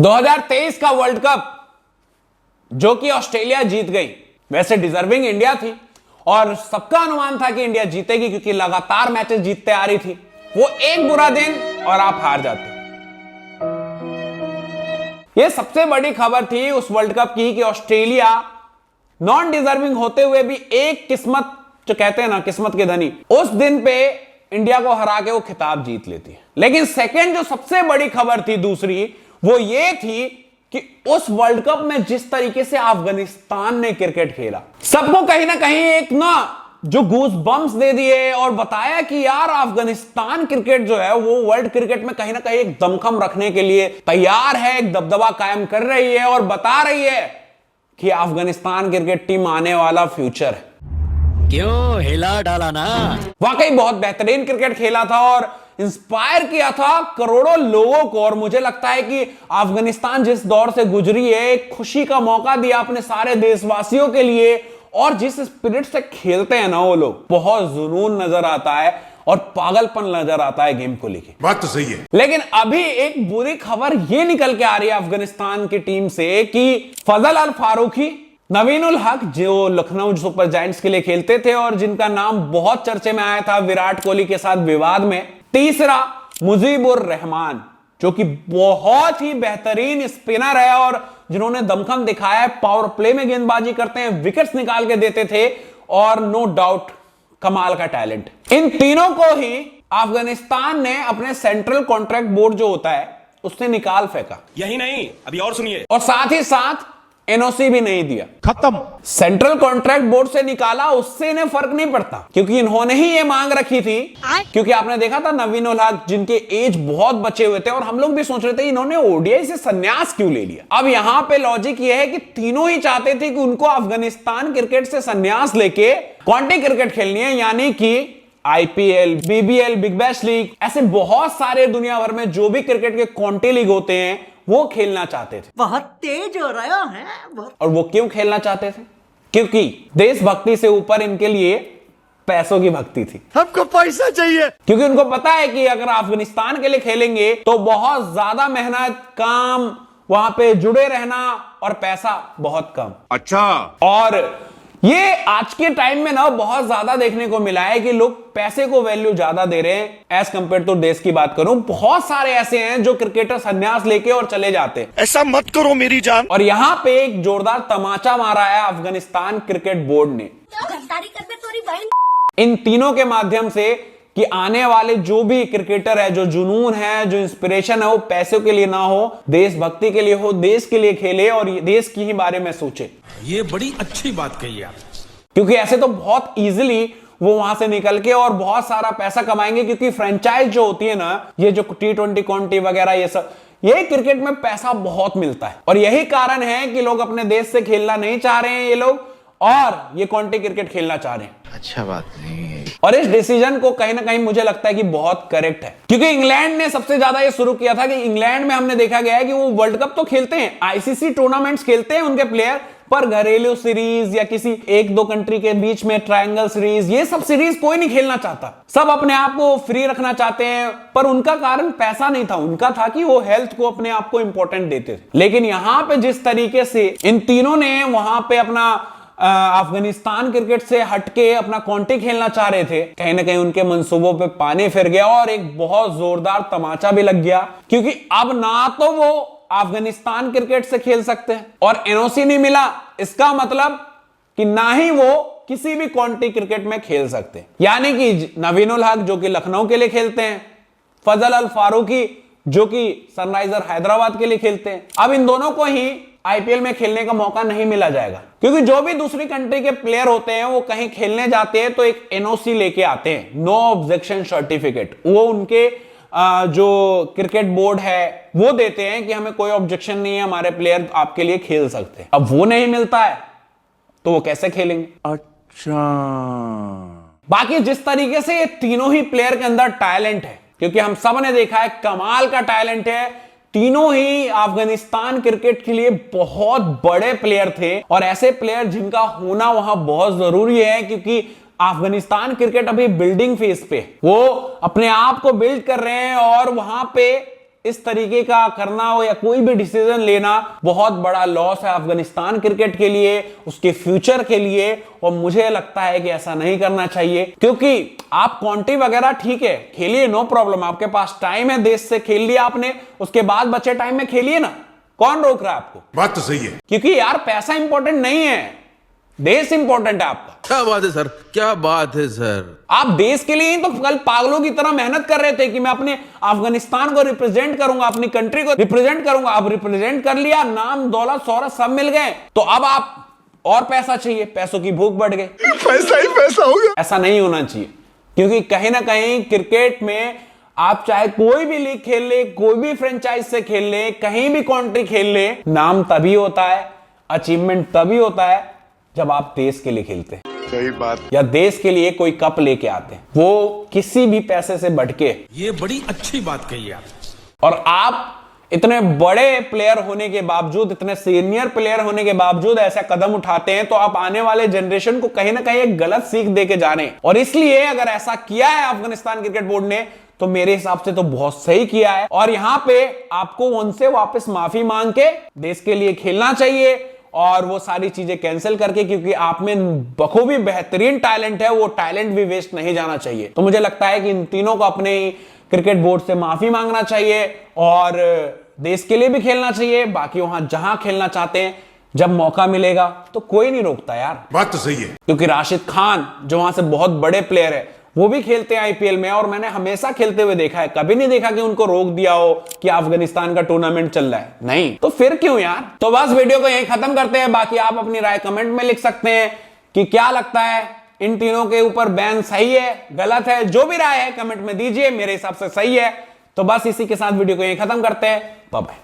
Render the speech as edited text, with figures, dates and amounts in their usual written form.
2023 का world cup जो कि ऑस्ट्रेलिया जीत गई, वैसे डिजर्विंग इंडिया थी और सबका अनुमान था कि इंडिया जीतेगी क्योंकि लगातार मैचेस जीतते आ रही थी। वो एक बुरा दिन और आप हार जाते। ये सबसे बड़ी खबर थी उस वर्ल्ड कप की कि ऑस्ट्रेलिया नॉन डिजर्विंग होते हुए भी एक किस्मत, जो कहते हैं ना किस्मत के धनी, उस दिन पे इंडिया को हरा के वो खिताब जीत लेती है। लेकिन सेकंड जो सबसे बड़ी खबर थी दूसरी, वो ये थी कि उस वर्ल्ड कप में जिस तरीके से अफगानिस्तान ने क्रिकेट खेला, सबको कहीं ना कहीं एक ना जो गूज बम्स दे दिए और बताया कि यार अफगानिस्तान क्रिकेट जो है वो वर्ल्ड क्रिकेट में कहीं ना कहीं एक दमखम रखने के लिए तैयार है, एक दबदबा कायम कर रही है और बता रही है कि अफगानिस्तान क्रिकेट टीम आने वाला फ्यूचर है। क्यों हिला डाला ना। वाकई बहुत बेहतरीन क्रिकेट खेला था और इंस्पायर किया था करोड़ों लोगों को। और मुझे लगता है कि अफगानिस्तान जिस दौर से गुजरी है, एक खुशी का मौका दिया अपने सारे देशवासियों के लिए। और जिस स्पिरिट से खेलते हैं ना वो लोग, बहुत जुनून नजर आता है और पागलपन नजर आता है गेम को लेके। बात तो सही है। लेकिन अभी एक बुरी खबर ये निकल के आ रही है अफगानिस्तान की टीम से कि फजल अल फारूकी, नवीन उल हक जो लखनऊ सुपर जायंट्स के लिए खेलते थे और जिनका नाम बहुत चर्चे में आया था विराट कोहली के साथ विवाद में, तीसरा मुजीबुर रहमान जो कि बहुत ही बेहतरीन स्पिनर है और जिन्होंने दमखम दिखाया है, पावर प्ले में गेंदबाजी करते हैं, विकेट्स निकाल के देते थे और नो डाउट कमाल का टैलेंट। इन तीनों को ही अफगानिस्तान ने अपने सेंट्रल कॉन्ट्रैक्ट बोर्ड जो होता है उसने निकाल फेंका। यही नहीं, अभी और सुनिए। और साथ ही साथ एनओसी भी नहीं दिया, खत्म। सेंट्रल कॉन्ट्रैक्ट बोर्ड से निकाला, उससे इन्हें फर्क नहीं पड़ता क्योंकि इन्होंने ही ये मांग रखी थी। क्योंकि आपने देखा था नवीन उल हक जिनके एज बहुत बचे हुए थे और हम लोग भी सोच रहे थे इन्होंने ओडीआई से संन्यास क्यों ले लिया। अब यहां पे लॉजिक ये है कि तीनों ही चाहते थे कि उनको अफगानिस्तान क्रिकेट से संन्यास लेके काउंटी क्रिकेट खेलनी है, यानी कि IPL, BBL, big bash league, ऐसे बहुत सारे दुनिया भर में जो भी क्रिकेट के काउंटी लीग होते हैं वो खेलना चाहते थे। बहुत तेज हो रहा है बहुत। और वो क्यों खेलना चाहते थे? क्योंकि देशभक्ति से ऊपर इनके लिए पैसों की भक्ति थी। हमको पैसा चाहिए। क्योंकि उनको पता है कि अगर अफगानिस्तान के लिए खेलेंगे तो बहुत ज्यादा मेहनत, काम, वहां पे जुड़े रहना और पैसा बहुत कम। अच्छा। और ये आज के टाइम में ना बहुत ज्यादा देखने को मिला है कि लोग पैसे को वैल्यू ज्यादा दे रहे हैं एज कंपेयर टू देश की बात करूं। बहुत सारे ऐसे हैं जो क्रिकेटर संन्यास लेके और चले जाते हैं। ऐसा मत करो मेरी जान। और यहां पे एक जोरदार तमाचा मारा है अफगानिस्तान क्रिकेट बोर्ड ने इन तीनों के माध्यम से कि आने वाले जो भी क्रिकेटर है, जो जुनून है, जो इंस्पिरेशन है, वो पैसों के लिए ना हो, देशभक्ति के लिए हो, देश के लिए खेले और देश की ही बारे में सोचे। ये बड़ी अच्छी बात कही आप। क्योंकि ऐसे तो बहुत इजीली वो वहां से निकल के और बहुत सारा पैसा कमाएंगे क्योंकि फ्रेंचाइज जो होती है ना, ये जो T20 काउंटी वगैरह ये सब, ये क्रिकेट में पैसा बहुत मिलता है। और यही कारण है कि लोग अपने देश से खेलना नहीं चाह रहे हैं ये लोग और ये काउंटी क्रिकेट खेलना चाह रहे हैं। अच्छा बात नहीं है। और इस डिसीजन को कहीं ना कहीं मुझे लगता है कि बहुत करेक्ट है क्योंकि इंग्लैंड ने सबसे ज्यादा ये शुरू किया था कि इंग्लैंड में हमने देखा गया है कि वो वर्ल्ड कप तो खेलते हैं, आईसीसी टूर्नामेंट्स खेलते हैं उनके प्लेयर, पर घरेलू सीरीज या किसी एक दो कंट्री के बीच में ट्रायंगल सीरीज, ये सब सीरीज कोई नहीं खेलना चाहता। सब अपने आप को फ्री रखना चाहते हैं। पर उनका कारण पैसा नहीं था, उनका था कि वो हेल्थ को अपने आप को इंपॉर्टेंट देते थे। लेकिन यहां पे जिस तरीके से इन तीनों ने वहां पे अपना अफगानिस्तान क्रिकेट से हटके अपना काउंटी खेलना चाह रहे थे, कहीं ना कहीं उनके मंसूबों पे पानी फिर गया और एक बहुत जोरदार तमाचा भी लग गया क्योंकि अब ना तो वो अफगानिस्तान क्रिकेट से खेल सकते हैं और एनओसी नहीं मिला, इसका मतलब कि ना ही वो किसी भी काउंटी क्रिकेट में खेल सकते। यानी कि नवीन उल हक जो कि लखनऊ के लिए खेलते हैं, फजल अल फारूकी जो कि सनराइजर हैदराबाद के लिए खेलते हैं, अब इन दोनों को ही आईपीएल में खेलने का मौका नहीं मिला जाएगा क्योंकि जो भी दूसरी कंट्री के प्लेयर होते हैं वो कहीं खेलने जाते हैं तो एक एनओसी लेके आते हैं, नो ऑब्जेक्शन सर्टिफिकेट। वो उनके जो क्रिकेट बोर्ड है वो देते हैं कि हमें कोई ऑब्जेक्शन नहीं है, हमारे प्लेयर आपके लिए खेल सकते हैं। अब वो नहीं मिलता है तो वो कैसे खेलेंगे? अच्छा। बाकी जिस तरीके से ये तीनों ही प्लेयर के अंदर टैलेंट है, क्योंकि हम सब ने देखा है कमाल का टैलेंट है, तीनों ही अफगानिस्तान क्रिकेट के लिए बहुत बड़े प्लेयर थे और ऐसे प्लेयर जिनका होना वहां बहुत जरूरी है क्योंकि अफगानिस्तान क्रिकेट अभी बिल्डिंग फेज पे, वो अपने आप को बिल्ड कर रहे हैं और वहां पे इस तरीके का करना हो या कोई भी डिसीजन लेना बहुत बड़ा लॉस है अफगानिस्तान क्रिकेट के लिए, उसके फ्यूचर के लिए। और मुझे लगता है कि ऐसा नहीं करना चाहिए, क्योंकि आप कॉन्टी वगैरह ठीक है खेलिए, नो प्रॉब्लम, आपके पास टाइम है, देश से खेल लिया आपने, उसके बाद बचे टाइम में खेलिए ना, कौन रोक रहा है आपको? बात तो सही है। क्योंकि यार पैसा इंपॉर्टेंट नहीं है, देश इंपॉर्टेंट है आपका। क्या बात है सर, क्या बात है सर। आप देश के लिए ही तो कल पागलों की तरह मेहनत कर रहे थे कि मैं अपने अफगानिस्तान को रिप्रेजेंट करूंगा, अपनी कंट्री को रिप्रेजेंट करूंगा। अब रिप्रेजेंट कर लिया, नाम दौलत शोहरत सब मिल गए, तो अब आप और पैसा चाहिए, पैसों की भूख बढ़ गई, पैसा ही पैसा हो गया। ऐसा नहीं होना चाहिए। क्योंकि कहीं ना कहीं क्रिकेट में आप चाहे कोई भी लीग खेल ले, कोई भी फ्रेंचाइज से खेल ले, कहीं भी कंट्री खेल ले, नाम तभी होता है, अचीवमेंट तभी होता है जब आप देश के लिए खेलते हैं। सही बात। या देश के लिए कोई कप लेके आते हैं, वो किसी भी पैसे से बढ़ के। ये बड़ी अच्छी बात कही आप। और आप इतने बड़े प्लेयर होने के बावजूद, इतने सीनियर प्लेयर होने के बावजूद ऐसा कदम उठाते हैं, तो आप आने वाले जनरेशन को कहीं ना कहीं एक गलत सीख दे के जा रहे हैं। और इसलिए अगर ऐसा किया है अफगानिस्तान क्रिकेट बोर्ड ने, तो मेरे हिसाब से तो बहुत सही किया है। और यहां पे आपको उनसे वापस माफी मांग के देश के लिए खेलना चाहिए और वो सारी चीजें कैंसिल करके, क्योंकि आप में बखूबी बेहतरीन टैलेंट है, वो टैलेंट भी वेस्ट नहीं जाना चाहिए। तो मुझे लगता है कि इन तीनों को अपने क्रिकेट बोर्ड से माफी मांगना चाहिए और देश के लिए भी खेलना चाहिए। बाकी वहां जहां खेलना चाहते हैं, जब मौका मिलेगा तो कोई नहीं रोकता यार। बात तो सही है। क्योंकि राशिद खान जो वहां से बहुत बड़े प्लेयर है, वो भी खेलते हैं आईपीएल में, और मैंने हमेशा खेलते हुए देखा है, कभी नहीं देखा कि उनको रोक दिया हो कि अफगानिस्तान का टूर्नामेंट चल रहा है, नहीं। तो फिर क्यों यार। तो बस वीडियो को यहीं खत्म करते हैं। बाकी आप अपनी राय कमेंट में लिख सकते हैं कि क्या लगता है, इन तीनों के ऊपर बैन सही है, गलत है, जो भी राय है कमेंट में दीजिए। मेरे हिसाब से सही है। तो बस इसी के साथ वीडियो को यहीं खत्म करते हैं। Bye bye.